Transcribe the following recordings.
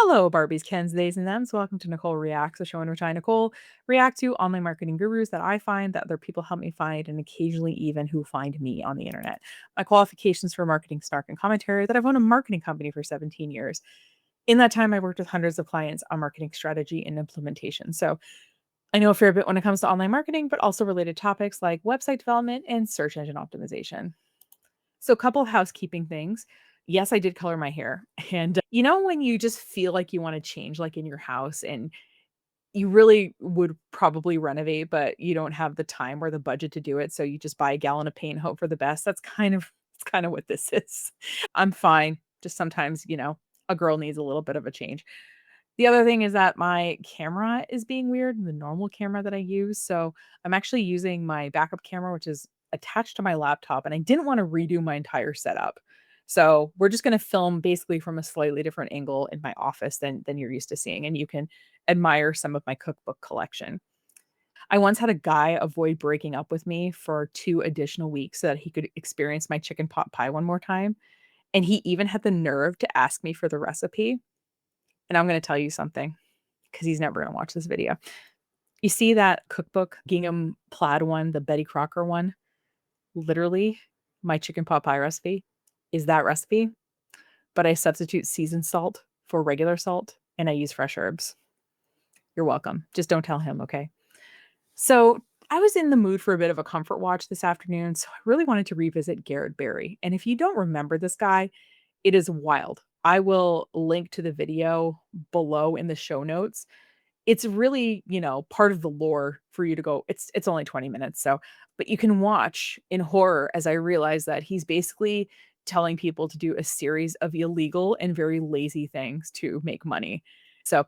Hello, Barbies, Kens, theys, and thems. Welcome to Nicole Reacts, a show in which I, Nicole, react to online marketing gurus that I find, that other people help me find, and occasionally even who find me on the internet. My qualifications for marketing snark and commentary: that I've owned a marketing company for 17 years. In that time, I worked with hundreds of clients on marketing strategy and implementation. So I know a fair bit when it comes to online marketing, but also related topics like website development and search engine optimization. So, a couple housekeeping things. Yes, I did color my hair. And when you just feel like you want to change, like in your house, and you really would probably renovate, but you don't have the time or the budget to do it. So you just buy a gallon of paint and hope for the best. It's kind of what this is. I'm fine. Just sometimes, a girl needs a little bit of a change. The other thing is that my camera is being weird, the normal camera that I use. So I'm actually using my backup camera, which is attached to my laptop, and I didn't want to redo my entire setup. So we're just going to film basically from a slightly different angle in my office than you're used to seeing, and you can admire some of my cookbook collection. I once had a guy avoid breaking up with me for 2 additional weeks so that he could experience my chicken pot pie one more time. And he even had the nerve to ask me for the recipe. And I'm going to tell you something, because he's never going to watch this video. You see that cookbook gingham plaid one, the Betty Crocker one? Literally, my chicken pot pie recipe is that recipe, but I substitute seasoned salt for regular salt and I use fresh herbs. You're welcome. Just don't tell him, okay? So I was in the mood for a bit of a comfort watch this afternoon, so I really wanted to revisit Garrett Barry. And if you don't remember this guy, it is wild. I will link to the video below in the show notes. It's really, part of the lore for you to go. It's only 20 minutes, so but you can watch in horror as I realize that he's basically telling people to do a series of illegal and very lazy things to make money. So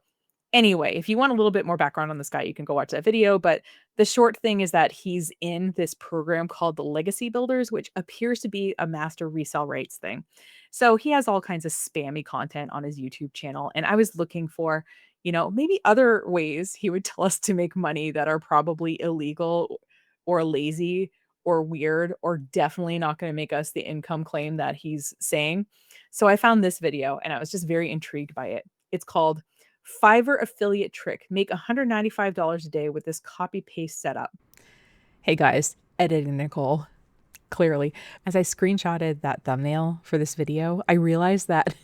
anyway, if you want a little bit more background on this guy, you can go watch that video. But the short thing is that he's in this program called the Legacy Builders, which appears to be a master resale rights thing. So he has all kinds of spammy content on his YouTube channel. And I was looking for, maybe other ways he would tell us to make money that are probably illegal or lazy or weird or definitely not going to make us the income claim that he's saying. So I found this video and I was just very intrigued by it. It's called Fiverr Affiliate Trick. Make $195 a day with this copy paste setup. Hey guys, editing Nicole. Clearly, as I screenshotted that thumbnail for this video, I realized that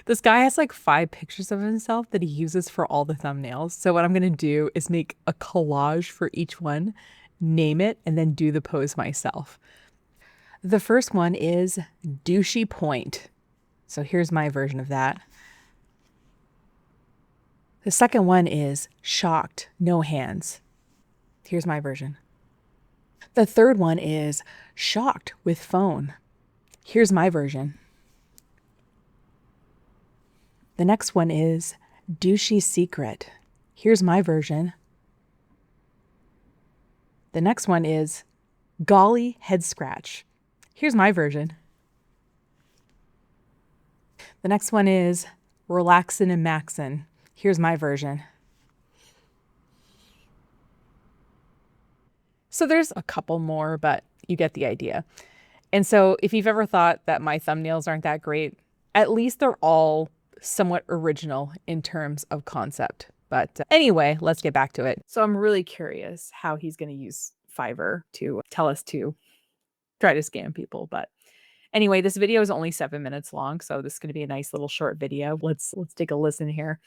this guy has like 5 pictures of himself that he uses for all the thumbnails. So what I'm going to do is make a collage for each one, name it, and then do the pose myself. The first one is douchey point. So here's my version of that. The second one is shocked, no hands. Here's my version. The third one is shocked with phone. Here's my version. The next one is douchey secret. Here's my version. The next one is golly head scratch. Here's my version. The next one is relaxin' and maxin'. Here's my version. So there's a couple more, but you get the idea. And so if you've ever thought that my thumbnails aren't that great, at least they're all somewhat original in terms of concept. But anyway, let's get back to it. So I'm really curious how he's going to use Fiverr to tell us to try to scam people. But anyway, this video is only 7 minutes long, so this is going to be a nice little short video. Let's take a listen here.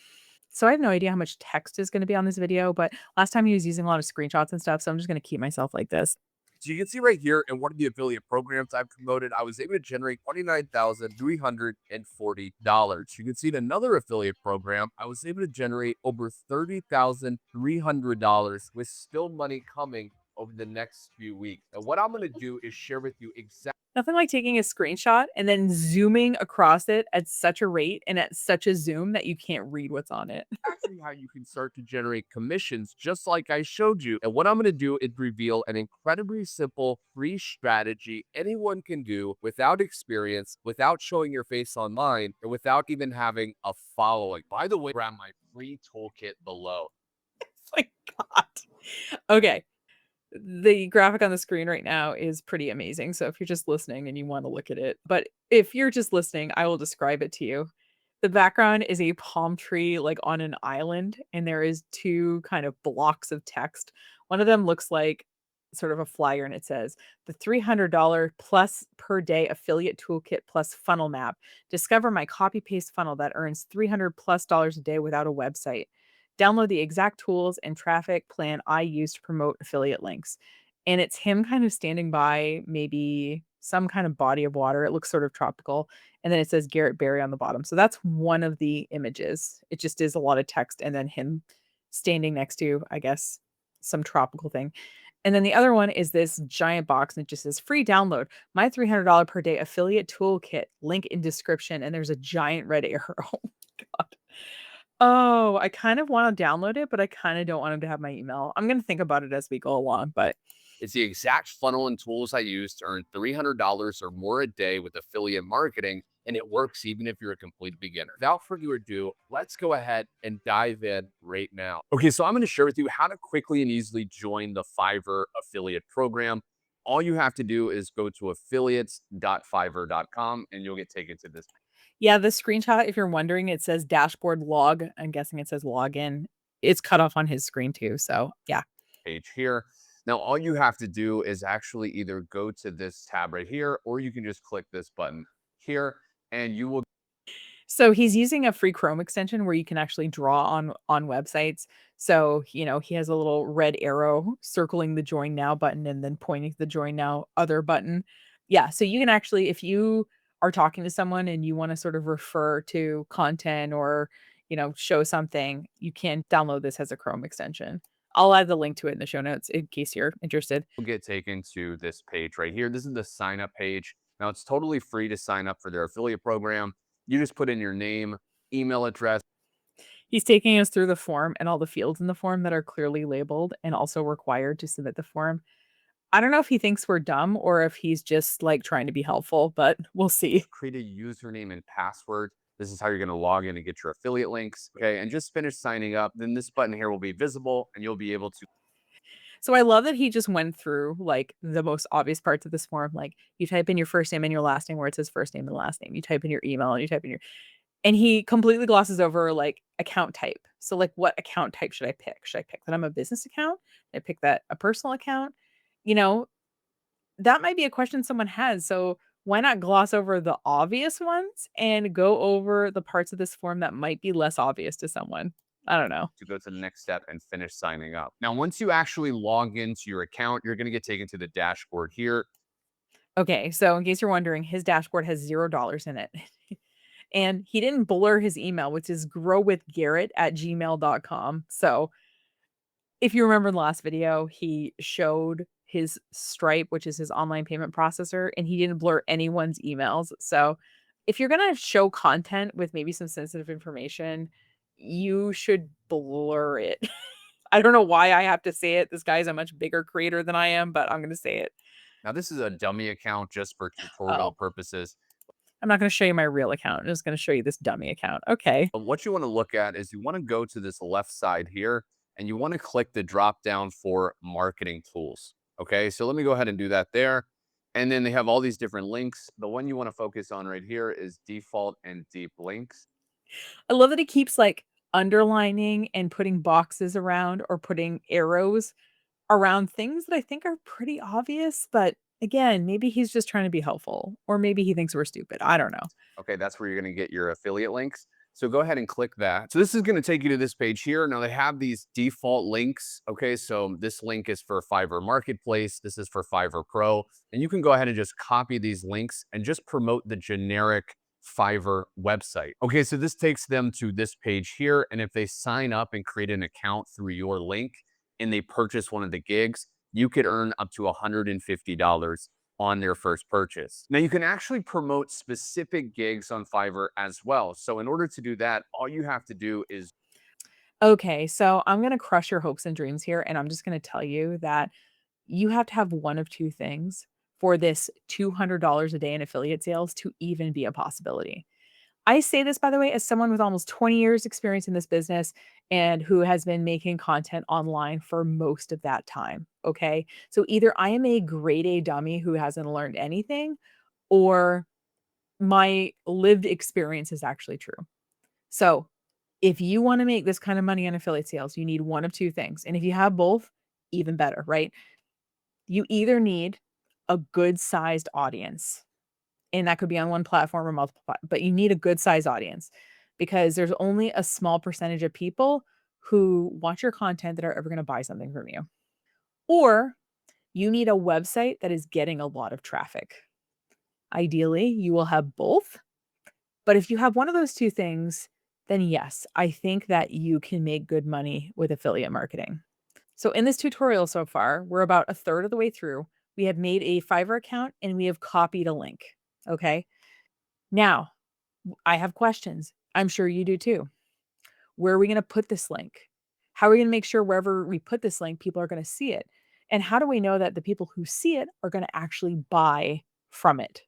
So I have no idea how much text is going to be on this video, but last time he was using a lot of screenshots and stuff, so I'm just going to keep myself like this. So you can see right here in one of the affiliate programs I've promoted, I was able to generate $29,340. You can see in another affiliate program, I was able to generate over $30,300 with still money coming over the next few weeks. And what I'm going to do is share with you exactly Nothing like taking a screenshot and then zooming across it at such a rate and at such a zoom that you can't read what's on it. how you can start to generate commissions just like I showed you. And what I'm going to do is reveal an incredibly simple free strategy anyone can do without experience, without showing your face online, and without even having a following. By the way, grab my free toolkit below. My God. Okay. The graphic on the screen right now is pretty amazing. So if you're just listening and you want to look at it, but if you're just listening, I will describe it to you. The background is a palm tree, like, on an island, and there is 2 kind of blocks of text. One of them looks like sort of a flyer, and it says, "The $300 plus per day affiliate toolkit plus funnel map. Discover my copy paste funnel that earns 300 plus dollars a day without a website. Download the exact tools and traffic plan I use to promote affiliate links." And it's him kind of standing by maybe some kind of body of water. It looks sort of tropical, and then it says Garrett Barry on the bottom. So that's one of the images. It just is a lot of text and then him standing next to, I guess, some tropical thing. And then the other one is this giant box and it just says free download. My $300 per day affiliate toolkit, link in description. And there's a giant red arrow. Oh my God. Oh, I kind of want to download it, but I kind of don't want him to have my email. I'm going to think about it as we go along, but It's the exact funnel and tools I use to earn $300 or more a day with affiliate marketing, and it works even if you're a complete beginner. Without further ado, let's go ahead and dive in right now. Okay, so I'm going to share with you how to quickly and easily join the Fiverr affiliate program. All you have to do is go to affiliates.fiverr.com and you'll get taken to this yeah, the screenshot, if you're wondering, it says dashboard log. I'm guessing it says login. It's cut off on his screen too. So yeah. page here. Now, all you have to do is actually either go to this tab right here, or you can just click this button here, and you will So he's using a free Chrome extension where you can actually draw on websites. So, he has a little red arrow circling the join now button and then pointing to the join now other button. Yeah, so you can actually if you are talking to someone and you want to sort of refer to content or, show something, you can download this as a Chrome extension. I'll add the link to it in the show notes in case you're interested. get taken to this page right here. This is the sign up page. Now, it's totally free to sign up for their affiliate program. You just put in your name, email address, He's taking us through the form and all the fields in the form that are clearly labeled and also required to submit the form. I don't know if he thinks we're dumb or if he's just, like, trying to be helpful, but we'll see. create a username and password. This is how you're going to log in and get your affiliate links. Okay. And just finish signing up. Then this button here will be visible and you'll be able to So I love that he just went through, like, the most obvious parts of this form, like, you type in your first name and your last name where it says first name and last name. You type in your email and you type in your and he completely glosses over, like, account type. So, like, what account type should I pick? Should I pick that I'm a business account? Should I pick that a personal account? You know, that might be a question someone has, so why not gloss over the obvious ones and go over the parts of this form that might be less obvious to someone? I don't know. go to the next step and finish signing up. Now, once you actually log into your account, you're going to get taken to the dashboard here. Okay, so in case you're wondering, his dashboard has $0 in it. And he didn't blur his email, which is growwithgarrett@gmail.com. So if you remember in the last video, he showed his Stripe, which is his online payment processor, and he didn't blur anyone's emails. So if you're gonna show content with maybe some sensitive information, you should blur it. I don't know why I have to say it. This guy's a much bigger creator than I am, but I'm gonna say it. Now, this is a dummy account just for tutorial Oh, purposes. I'm not gonna show you my real account. I'm just gonna show you this dummy account. Okay. What you want to look at is you want to go to this left side here and you want to click the drop down for marketing tools. Okay, so let me go ahead and do that there. And then they have all these different links. The one you want to focus on right here is default and deep links. I love that he keeps, like, underlining and putting boxes around or putting arrows around things that I think are pretty obvious, but again, maybe he's just trying to be helpful, or maybe he thinks we're stupid. I don't know. Okay, that's where you're going to get your affiliate links. So go ahead and click that. So this is going to take you to this page here. Now they have these default links. Okay, so this link is for Fiverr Marketplace. This is for Fiverr Pro. And you can go ahead and just copy these links and just promote the generic Fiverr website. Okay, so this takes them to this page here. And if they sign up and create an account through your link and they purchase one of the gigs, you could earn up to $150 on their first purchase. Now, you can actually promote specific gigs on Fiverr as well. So, in order to do that, all you have to do is Okay, so I'm gonna crush your hopes and dreams here, and I'm just gonna tell you that you have to have one of 2 things for this $200 a day in affiliate sales to even be a possibility. I say this, by the way, as someone with almost 20 years experience in this business and who has been making content online for most of that time, okay? So either I am a grade A dummy who hasn't learned anything or my lived experience is actually true. So, if you want to make this kind of money on affiliate sales, you need one of two things. And if you have both, even better, right? You either need a good sized audience, and that could be on one platform or multiple, but you need a good sized audience because there's only a small percentage of people who watch your content that are ever going to buy something from you. Or you need a website that is getting a lot of traffic. Ideally, you will have both. But if you have one of those two things, then yes, I think that you can make good money with affiliate marketing. So in this tutorial so far, we're about a third of the way through. We have made a Fiverr account and we have copied a link. Okay. Now, I have questions. I'm sure you do too. Where are we going to put this link? How are we going to make sure wherever we put this link, people are going to see it? And how do we know that the people who see it are going to actually buy from it?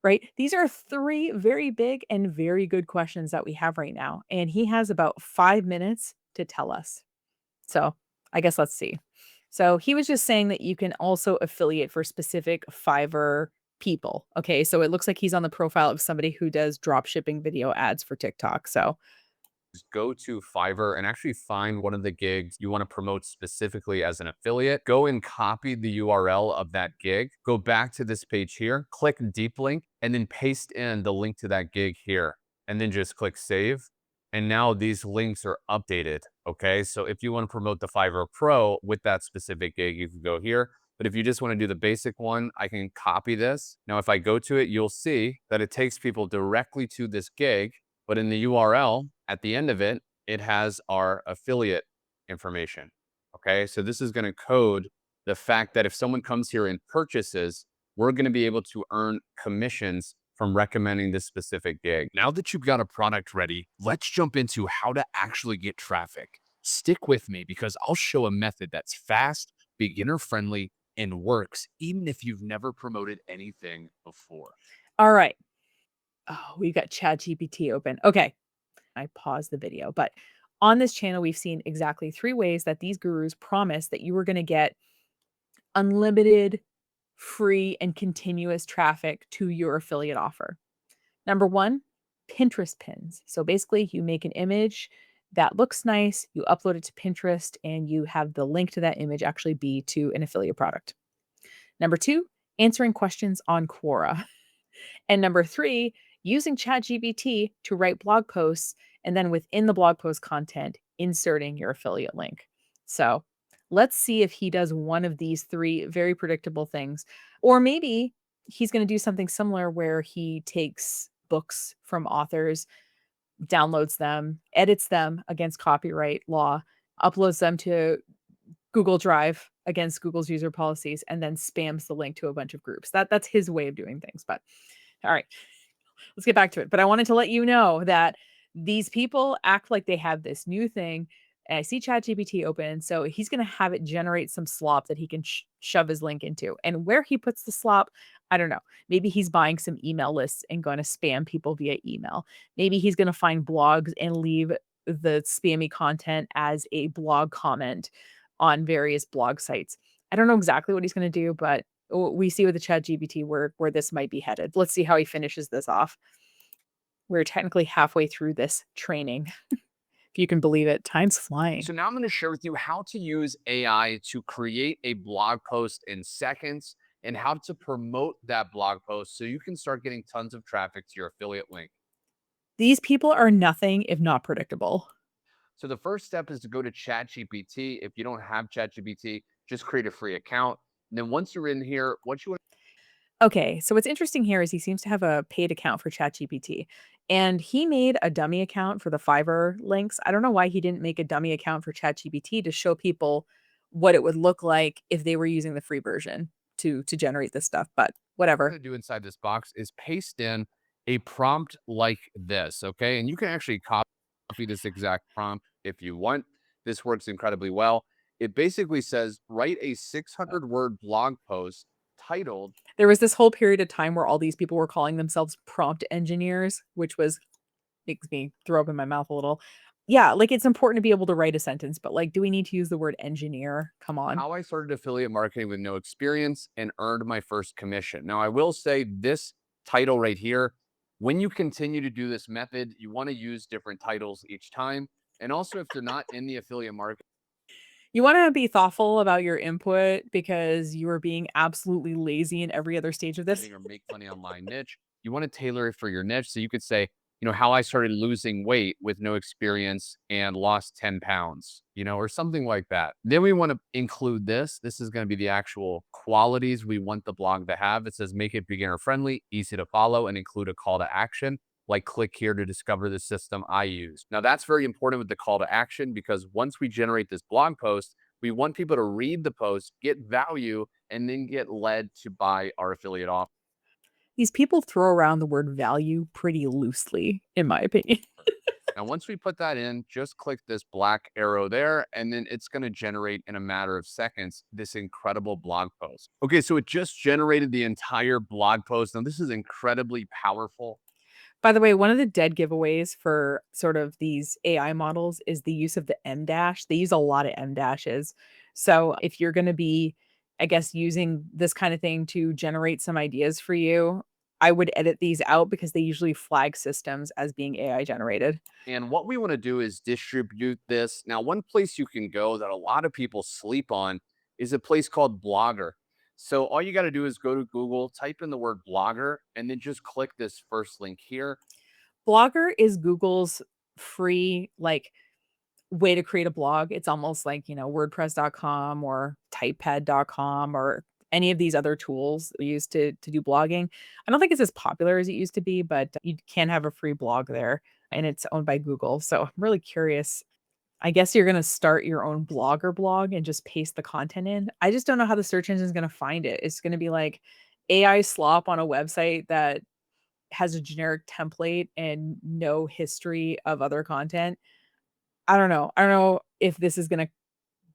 Right? These are three very big and very good questions that we have right now. And he has about 5 minutes to tell us. So I guess let's see. So he was just saying that you can also affiliate for specific Fiverr people. Okay. So it looks like he's on the profile of somebody who does drop shipping video ads for TikTok. So Go to Fiverr and actually find one of the gigs you want to promote specifically as an affiliate. Go and copy the URL of that gig. Go back to this page here, click deep link, and then paste in the link to that gig here. And then just click save. And now these links are updated. Okay. So if you want to promote the Fiverr Pro with that specific gig, you can go here. But if you just want to do the basic one, I can copy this. Now, if I go to it, you'll see that it takes people directly to this gig. But in the URL at the end of it, it has our affiliate information. Okay. So this is going to code the fact that if someone comes here and purchases, we're going to be able to earn commissions from recommending this specific gig. Now that you've got a product ready, let's jump into how to actually get traffic. Stick with me because I'll show a method that's fast, beginner friendly, and works even if you've never promoted anything before. all right. Oh, we've got ChatGPT open. Okay. I paused the video, but on this channel, we've seen exactly three ways that these gurus promise that you are going to get unlimited, free, and continuous traffic to your affiliate offer. Number one, Pinterest pins. So basically, you make an image that looks nice, you upload it to Pinterest, and you have the link to that image actually be to an affiliate product. Number two, answering questions on Quora. And number three, using ChatGPT to write blog posts and then within the blog post content, inserting your affiliate link. So let's see if he does one of these three very predictable things. Or maybe he's going to do something similar where he takes books from authors, downloads them, edits them against copyright law, uploads them to Google Drive against Google's user policies, and then spams the link to a bunch of groups. That's his way of doing things. But all right, let's get back to it. But I wanted to let you know that these people act like they have this new thing. And I see ChatGPT open. So he's going to have it generate some slop that he can shove his link into. And where he puts the slop, I don't know. Maybe he's buying some email lists and going to spam people via email. Maybe he's going to find blogs and leave the spammy content as a blog comment on various blog sites. I don't know exactly what he's going to do, but we see with the ChatGPT where this might be headed. Let's see how he finishes this off. We're technically halfway through this training. If you can believe it, time's flying. So now I'm going to share with you how to use AI to create a blog post in seconds and how to promote that blog post so you can start getting tons of traffic to your affiliate link. These people are nothing if not predictable. So the first step is to go to ChatGPT. If you don't have ChatGPT, just create a free account. And then once you're in here, what you want Okay, so what's interesting here is he seems to have a paid account for ChatGPT, and he made a dummy account for the Fiverr links. I don't know why he didn't make a dummy account for ChatGPT to show people what it would look like if they were using the free version to generate this stuff, but whatever. to do inside this box is paste in a prompt like this, okay? And you can actually copy this exact prompt if you want. This works incredibly well. It basically says, write a 600-word blog post titled There was this whole period of time where all these people were calling themselves prompt engineers, which was makes me throw up in my mouth a little. Yeah, like it's important to be able to write a sentence, but like, do we need to use the word engineer? Come on. How I started affiliate marketing with no experience and earned my first commission. Now, I will say this title right here When you continue to do this method, you want to use different titles each time. And also, if they're not in the affiliate marketing You wanna be thoughtful about your input because you are being absolutely lazy in every other stage of this. or make money online niche, you want to tailor it for your niche. So you could say, how I started losing weight with no experience and lost 10 pounds, or something like that. Then we want to include this. This is going to be the actual qualities we want the blog to have. It says make it beginner friendly, easy to follow, and include a call to action like click here to discover the system I use. Now, that's very important with the call to action because once we generate this blog post, we want people to read the post, get value, and then get led to buy our affiliate offer. These people throw around the word value pretty loosely, in my opinion. Now, once we put that in, just click this black arrow there, and then it's going to generate in a matter of seconds this incredible blog post. Okay, so it just generated the entire blog post. Now, this is incredibly powerful. By the way, one of the dead giveaways for sort of these AI models is the use of the M dash. They use a lot of M dashes. So if you're gonna be, I guess, using this kind of thing to generate some ideas for you, I would edit these out because they usually flag systems as being AI generated. And what we want to do is distribute this. Now, one place you can go that a lot of people sleep on is a place called Blogger. So all you got to do is go to Google, type in the word blogger, and then just click this first link here. Blogger is Google's free, like, way to create a blog. It's almost like, WordPress.com or typepad.com or any of these other tools we use to do blogging. I don't think it's as popular as it used to be, but you can have a free blog there and it's owned by Google. So I'm really curious. I guess you're going to start your own blogger blog and just paste the content in. I just don't know how the search engine is going to find it. It's going to be like AI slop on a website that has a generic template and no history of other content. I don't know. I don't know if this is gonna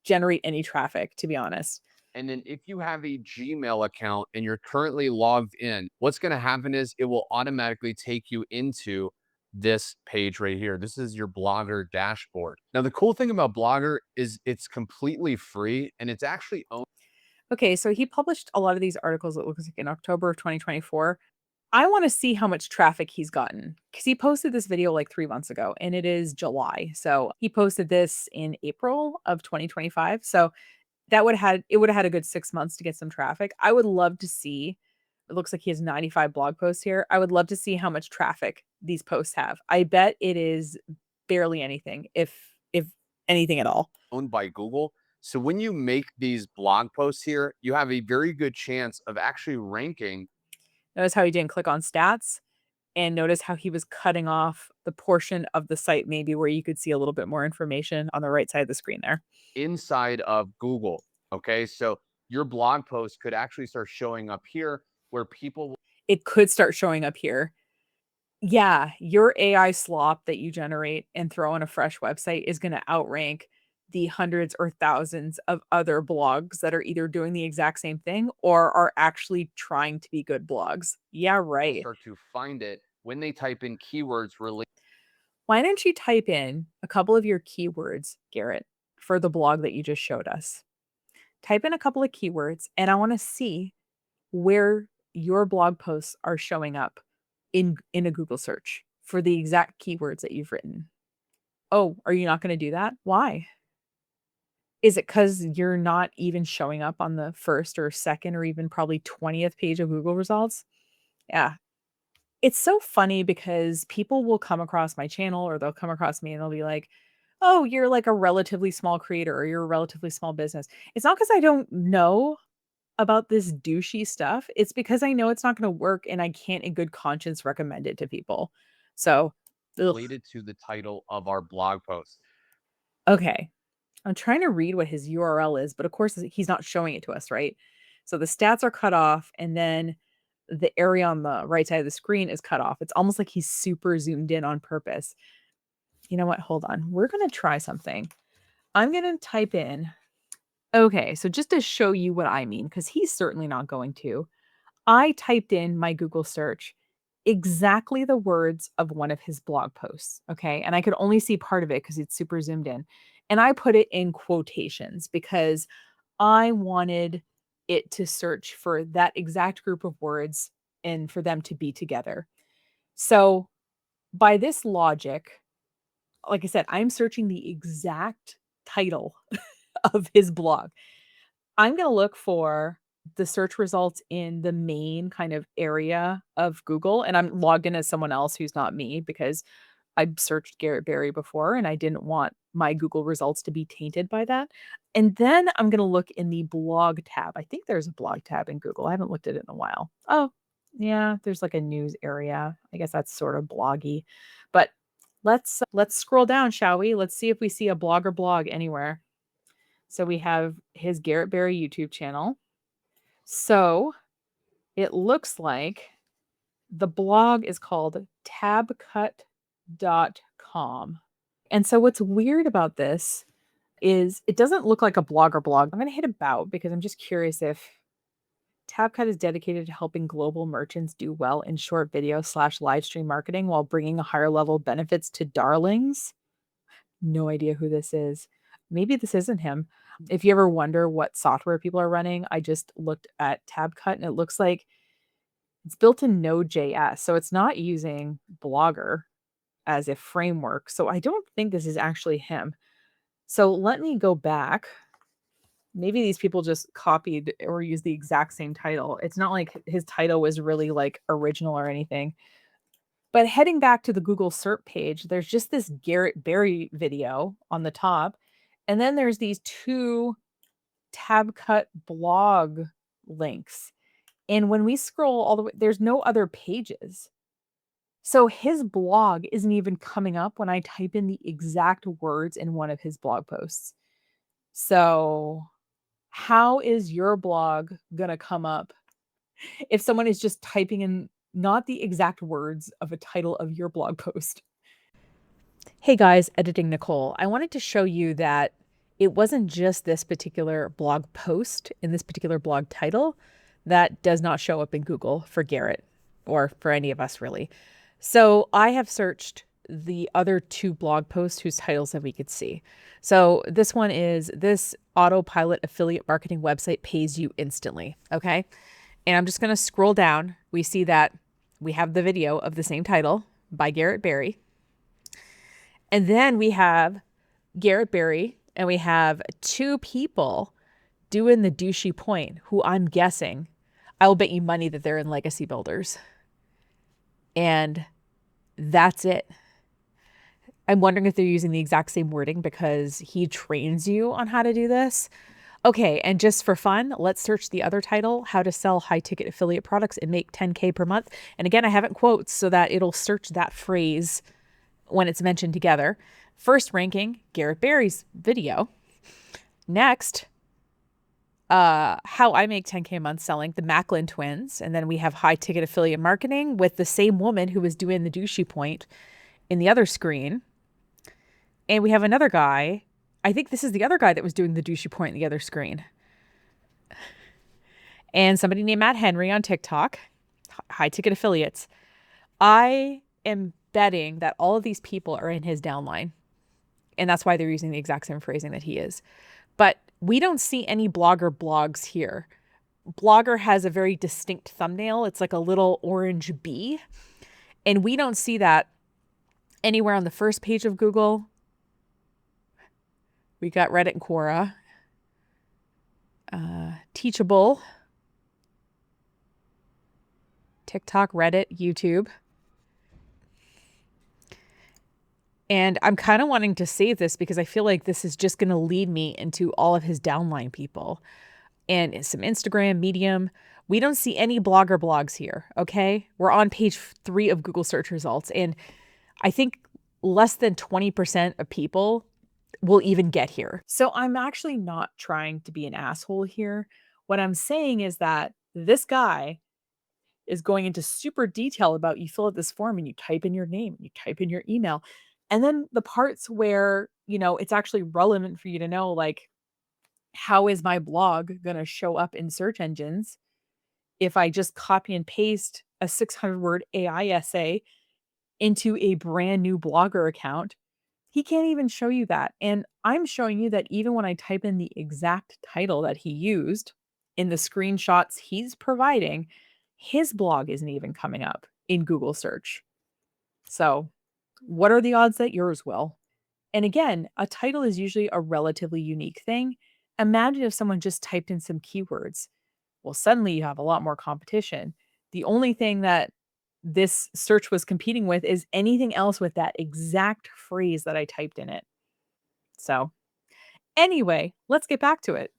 generate any traffic, to be honest. And then if you have a Gmail account and you're currently logged in, what's going to happen is it will automatically take you into this page right here. This is your Blogger dashboard. Now, the cool thing about Blogger is it's completely free and it's actually owned. Okay, so he published a lot of these articles, it looks like in October of 2024. I wanna see how much traffic he's gotten because he posted this video, like, 3 months ago, and it is July. So, he posted this in April of 2025. So, it would've had a good 6 months to get some traffic. I would love to see. It looks like he has 95 blog posts here. I would love to see how much traffic these posts have. I bet it is barely anything, if anything at all. owned by Google. So when you make these blog posts here, you have a very good chance of actually ranking. Notice how he didn't click on stats, and notice how he was cutting off the portion of the site maybe where you could see a little bit more information on the right side of the screen there. Inside of Google. Okay. So your blog post could actually start showing up here where people It could start showing up here. Yeah, your AI slop that you generate and throw on a fresh website is gonna outrank the hundreds or thousands of other blogs that are either doing the exact same thing or are actually trying to be good blogs. Yeah, will right. start to find it when they type in keywords related. Why don't you type in a couple of your keywords, Garrett, for the blog that you just showed us? Type in a couple of keywords, and I wanna see where your blog posts are showing up in a Google search for the exact keywords that you've written. Oh, are you not gonna do that? Why? Is it because 'cause you're not even showing up on the 1st or 2nd or even probably 20th page of Google results? Yeah. It's so funny because people will come across my channel or they'll come across me and they'll be like, "Oh, you're like a relatively small creator or you're a relatively small business." It's not because I don't know about this douchey stuff, it's because I know it's not gonna work and I can't in good conscience recommend it to people. So, ugh. To the title of our blog post. Okay. I'm trying to read what his URL is, but of course he's not showing it to us, right? So the stats are cut off and then the area on the right side of the screen is cut off. It's almost like he's super zoomed in on purpose. You know what? Hold on. We're going to try something. I'm going to type in. Okay, so just to show you what I mean, because he's certainly not going to, I typed in my Google search exactly the words of one of his blog posts. Okay. And I could only see part of it because it's super zoomed in. And I put it in quotations because I wanted it to search for that exact group of words and for them to be together. So by this logic, like I said, I'm searching the exact title of his blog. I'm gonna look for the search results in the main kind of area of Google, and I'm logged in as someone else who's not me because I've searched Garrett Barry before, and I didn't want my Google results to be tainted by that. And then I'm gonna look in the blog tab. I think there's a blog tab in Google. I haven't looked at it in a while. Oh, yeah, there's like a news area. I guess that's sort of bloggy. But let's scroll down, shall we? Let's see if we see a blogger blog anywhere. So we have his Garrett Barry YouTube channel. So it looks like the blog is called tabcut.com. And so what's weird about this is it doesn't look like a blogger blog. I'm going to hit about because I'm just curious if TabCut is dedicated to helping global merchants do well in short video slash live stream marketing while bringing a higher level benefits to darlings. No idea who this is. Maybe this isn't him. If you ever wonder what software people are running, I just looked at TabCut and it looks like it's built in Node.js. So it's not using Blogger as a framework. So I don't think this is actually him. So let me go back. Maybe these people just copied or used the exact same title. It's not like his title was really like original or anything. But heading back to the Google SERP page, there's just this Garrett Barry video on the top. And then there's these two TabCut blog links. And when we scroll all the way, there's no other pages. So his blog isn't even coming up when I type in the exact words in one of his blog posts. So how is your blog going to come up if someone is just typing in not the exact words of a title of your blog post? Hey guys, editing Nicole. I wanted to show you that it wasn't just this particular blog post in this particular blog title that does not show up in Google for Garrett or for any of us really. So I have searched the other two blog posts whose titles that we could see. So this one is this autopilot affiliate marketing website pays you instantly. Okay. And I'm just going to scroll down. We see that we have the video of the same title by Garrett Barry. And then we have Garrett Barry and we have two people doing the douchey point who I'm guessing, I will bet you money that they're in legacy builders. And that's it. I'm wondering if they're using the exact same wording because he trains you on how to do this. Okay, and just for fun, let's search the other title, How to Sell High Ticket Affiliate Products and Make 10K per month. And again, I haven't quotes so that it'll search that phrase when it's mentioned together. First ranking, Garrett Barry's video. Next, How I Make 10K a month selling the Macklin twins. And then we have High Ticket Affiliate Marketing with the same woman who was doing the douchey point in the other screen. And we have another guy. I think this is the other guy that was doing the douchey point in the other screen. And somebody named Matt Henry on TikTok, High Ticket Affiliates. I am betting that all of these people are in his downline. And that's why they're using the exact same phrasing that he is. But we don't see any Blogger blogs here. Blogger has a very distinct thumbnail. It's like a little orange bee. And we don't see that anywhere on the first page of Google. We got Reddit and Quora. Teachable. TikTok, Reddit, YouTube. And I'm kind of wanting to save this because I feel like this is just going to lead me into all of his downline people and some Instagram, Medium. We don't see any blogger blogs here. Okay. We're on page 3 of Google search results. And I think less than 20% of people will even get here. So I'm actually not trying to be an asshole here. What I'm saying is that this guy is going into super detail about you fill out this form and you type in your name, you type in your email. And then the parts where, it's actually relevant for you to know, like, how is my blog going to show up in search engines if I just copy and paste a 600-word AI essay into a brand new Blogger account? He can't even show you that. And I'm showing you that even when I type in the exact title that he used in the screenshots he's providing, his blog isn't even coming up in Google search. So, what are the odds that yours will? And again, a title is usually a relatively unique thing. Imagine if someone just typed in some keywords. Well, suddenly you have a lot more competition. The only thing that this search was competing with is anything else with that exact phrase that I typed in it. So, anyway, let's get back to it.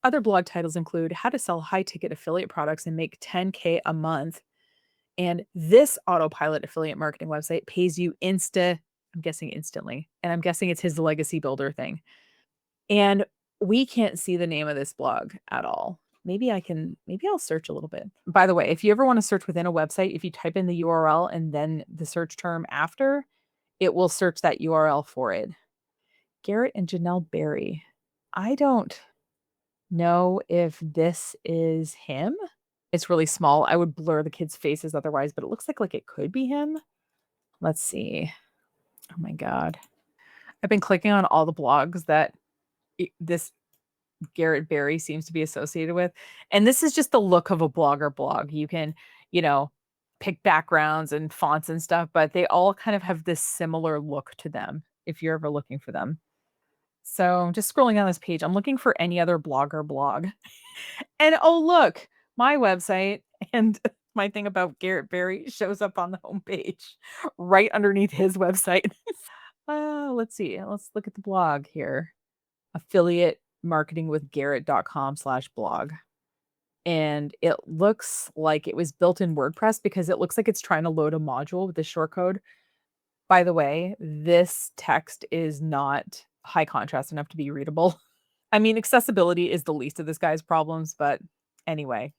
Other blog titles include How to Sell High Ticket Affiliate Products and Make 10K a Month. And this autopilot affiliate marketing website pays you I'm guessing instantly. And I'm guessing it's his legacy builder thing. And we can't see the name of this blog at all. Maybe I'll search a little bit. By the way, if you ever want to search within a website, if you type in the URL and then the search term after, it will search that URL for it. Garrett and Janelle Barry. I don't know if this is him. It's really small. I would blur the kids' faces otherwise, but it looks like it could be him. Let's see. Oh my god. I've been clicking on all the blogs that this Garrett Barry seems to be associated with. And this is just the look of a blogger blog. You can, you know, pick backgrounds and fonts and stuff, but they all kind of have this similar look to them if you're ever looking for them. So just scrolling down this page, I'm looking for any other blogger blog. And oh, look, my website and my thing about Garrett Barry shows up on the homepage right underneath his website. Let's see. Let's look at the blog here. Affiliate marketing with Garrett.com/blog. And it looks like it was built in WordPress because it looks like it's trying to load a module with the short code. By the way, this text is not high contrast enough to be readable. I mean, accessibility is the least of this guy's problems, but anyway.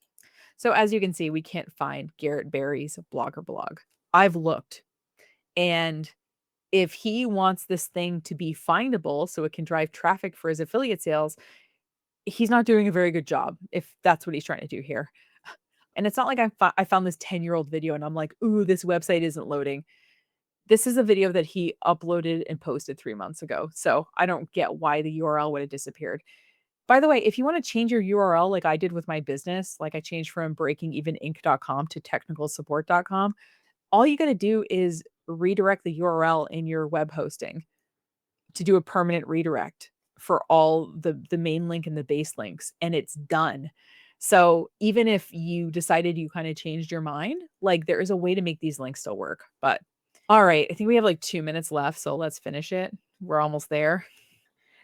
So as you can see, we can't find Garrett Barry's blogger blog. I've looked, and if he wants this thing to be findable so it can drive traffic for his affiliate sales, he's not doing a very good job if that's what he's trying to do here. And it's not like I found this 10-year-old video and I'm like, "Ooh, this website isn't loading." This is a video that he uploaded and posted 3 months ago. So I don't get why the URL would have disappeared. By the way, if you wanna change your URL like I did with my business, like I changed from breakingeveninc.com to technicalsupport.com, all you gotta do is redirect the URL in your web hosting to do a permanent redirect for all the main link and the base links, and it's done. So even if you decided you kinda changed your mind, like, there is a way to make these links still work, but alright, I think we have, like, 2 minutes left, so let's finish it. We're almost there.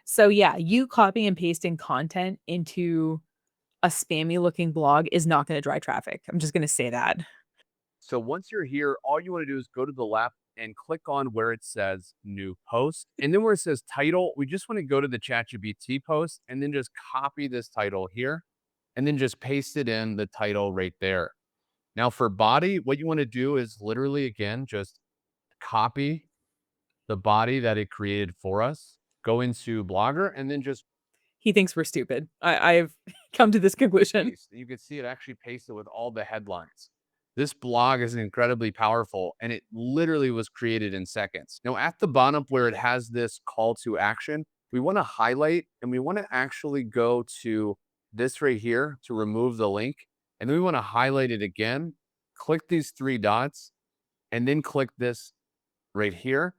So, yeah, you copying and pasting content into a spammy looking blog is not gonna drive traffic. I'm just gonna say that. So once you're here, all you want to do is go to the left and click on where it says new post. And then where it says title, we just want to go to the ChatGPT post and then just copy this title here and then just paste it in the title right there. Now for body, what you want to do is literally again, just copy the body that it created for us, go into Blogger and then just He thinks we're stupid. I've come to this conclusion. paste. You can see it actually pasted with all the headlines. This blog is incredibly powerful and it literally was created in seconds. Now, at the bottom where it has this call to action, we want to highlight and we want to actually go to this right here to remove the link. And then we want to highlight it again, click these three dots, and then click this right here.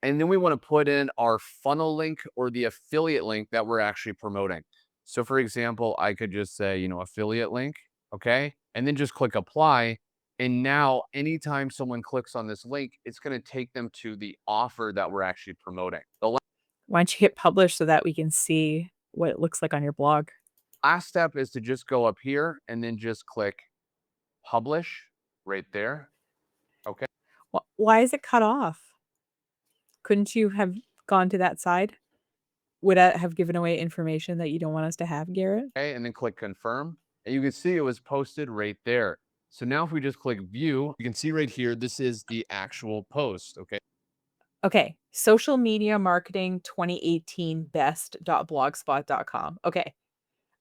And then we want to put in our funnel link or the affiliate link that we're actually promoting. So for example, I could just say, affiliate link, okay? And then just click apply. And now anytime someone clicks on this link, it's going to take them to the offer that we're actually promoting. The Why don't you hit publish so that we can see what it looks like on your blog? last step is to just go up here and then just click publish right there. Okay. Why is it cut off? Couldn't you have gone to that side? Would that have given away information that you don't want us to have, Garrett? Okay, and then click confirm. And you can see it was posted right there. So now if we just click view, you can see right here, this is the actual post. Okay. Okay, social media marketing 2018 best.blogspot.com. Okay,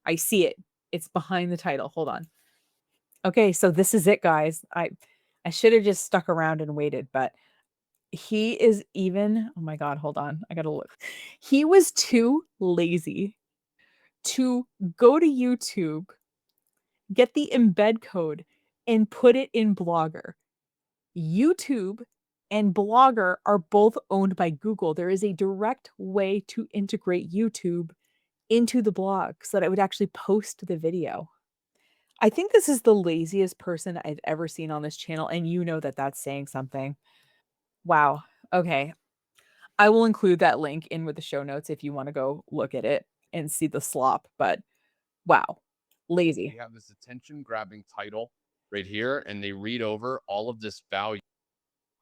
I see it. It's behind the title. Hold on. Okay, so this is it, guys. I should have just stuck around and waited, but he is even oh my god, hold on. I gotta look. He was too lazy to go to YouTube, get the embed code, and put it in Blogger. YouTube and Blogger are both owned by Google. There is a direct way to integrate YouTube into the blog so that it would actually post the video. I think this is the laziest person I've ever seen on this channel, and you know that that's saying something. Wow. Okay. I will include that link in with the show notes if you want to go look at it and see the slop, but wow. We Lazy. have this attention grabbing title right here, and they read over all of this value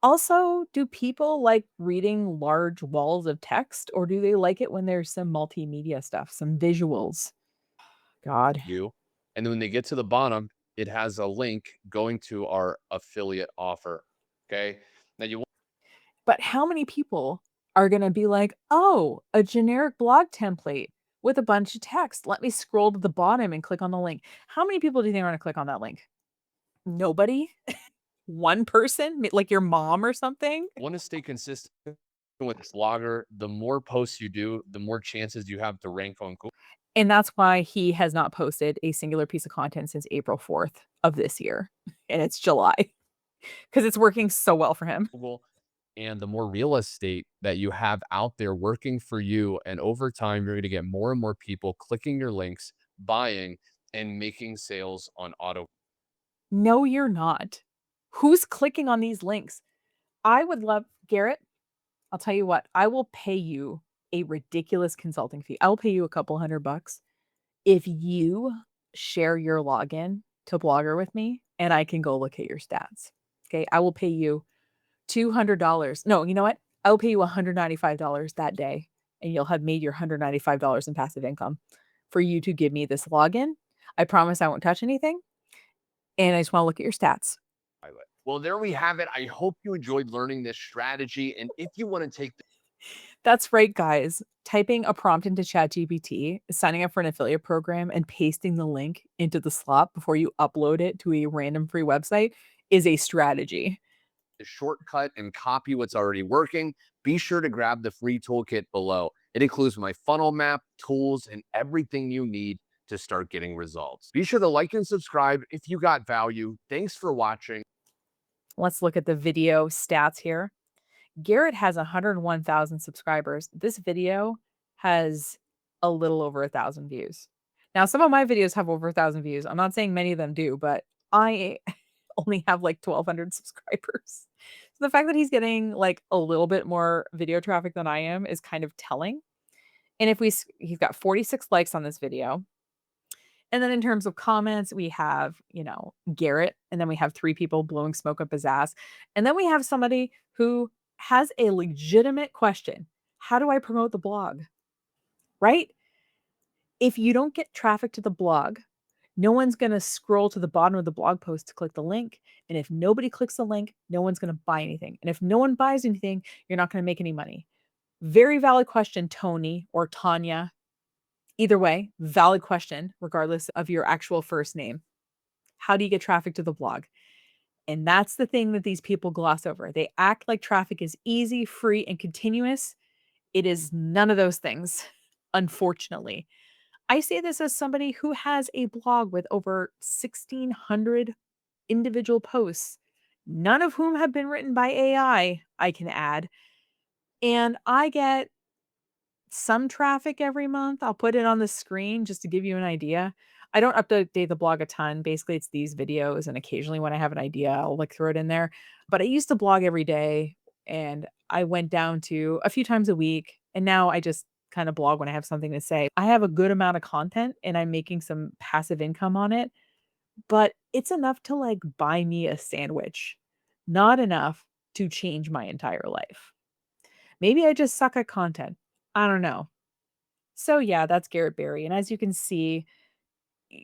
Also, do people like reading large walls of text or do they like it when there's some multimedia stuff, some visuals? God. you. And then when they get to the bottom, it has a link going to our affiliate offer. Okay. Now you But how many people are going to be like, "Oh, a generic blog template with a bunch of text. Let me scroll to the bottom and click on the link." How many people do you think are going to click on that link? Nobody? One person? Like your mom or something? want to stay consistent with this blogger, the more posts you do, the more chances you have to rank on And that's why he has not posted a singular piece of content since April 4th of this year. And it's July because it's working so well for him. Google. And the more real estate that you have out there working for you. And over time, you're going to get more and more people clicking your links, buying, and making sales on auto. No, you're not. Who's clicking on these links? I would love Garrett, I'll tell you what, I will pay you a ridiculous consulting fee. I'll pay you a couple $100 if you share your login to Blogger with me and I can go look at your stats. Okay. I will pay you $200. No, you know what? I will pay you $195 that day and you'll have made your $195 in passive income for you to give me this login. I promise I won't touch anything. And I just want to look at your stats. Pilot. Well, there we have it. I hope you enjoyed learning this strategy. And if you want to take That's right, guys. Typing a prompt into ChatGPT, signing up for an affiliate program, and pasting the link into the slot before you upload it to a random free website is a strategy. the shortcut and copy what's already working, be sure to grab the free toolkit below. It includes my funnel map, tools, and everything you need to start getting results. Be sure to like and subscribe if you got value. Thanks for watching. Let's look at the video stats here. Garrett has 101,000 subscribers. This video has a little over 1,000 views. Now, some of my videos have over 1,000 views. I'm not saying many of them do, but I only have like 1,200 subscribers. So the fact that he's getting like a little bit more video traffic than I am is kind of telling. And if he's got 46 likes on this video. And then in terms of comments, we have, Garrett, and then we have 3 people blowing smoke up his ass. And then we have somebody who has a legitimate question. How do I promote the blog? Right? If you don't get traffic to the blog, no one's going to scroll to the bottom of the blog post to click the link. And if nobody clicks the link, no one's going to buy anything. And if no one buys anything, you're not going to make any money. Very valid question, Tony or Tanya. Either way, valid question, regardless of your actual first name. How do you get traffic to the blog? And that's the thing that these people gloss over. They act like traffic is easy, free, and continuous. It is none of those things, unfortunately. I say this as somebody who has a blog with over 1,600 individual posts, none of whom have been written by I can add. And I get some traffic every month. I'll put it on the screen just to give you an idea. I don't update the blog a ton. Basically, it's these videos, and occasionally when I have an idea, I'll like throw it in there. But I used to blog every day, and I went down to a few times a week, and now I just kind of blog when I have something to say. I have a good amount of content, and I'm making some passive income on it, but it's enough to like buy me a sandwich, not enough to change my entire life. Maybe I just suck at content. I don't know. So yeah, that's Garrett Barry, and as you can see,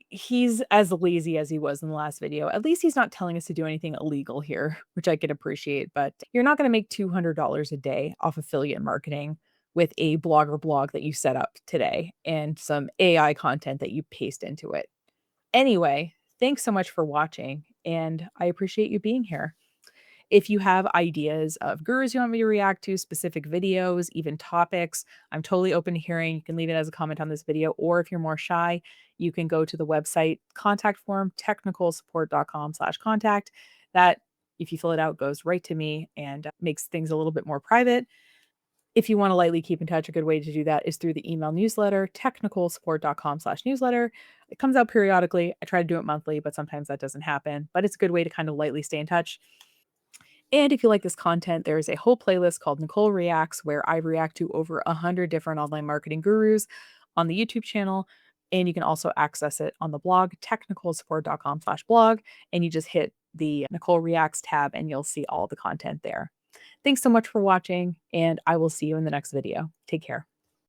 he's as lazy as he was in the last video. At least he's not telling us to do anything illegal here, which I could appreciate, but you're not gonna make $200 a day off affiliate marketing with a blogger blog that you set up today and some AI content that you paste into it. Anyway, thanks so much for watching, and I appreciate you being here. If you have ideas of gurus you want me to react to, specific videos, even topics, I'm totally open to hearing. You can leave it as a comment on this video, or if you're more shy, you can go to the website contact form, technicalsupport.com/contact. That If you fill it out, it goes right to me and makes things a little bit more private. If you want to lightly keep in touch, a good way to do that is through the email newsletter, technicalsupport.com/newsletter. It comes out periodically. I try to do it monthly, but sometimes that doesn't happen. But it's a good way to kind of lightly stay in touch. And if you like this content, there is a whole playlist called Nicole Reacts where I react to over 100 different online marketing gurus on the YouTube channel. And you can also access it on the blog, technicalsupport.com/blog. And you just hit the Nicole Reacts tab and you'll see all the content there. Thanks so much for watching, and I will see you in the next video. Take care.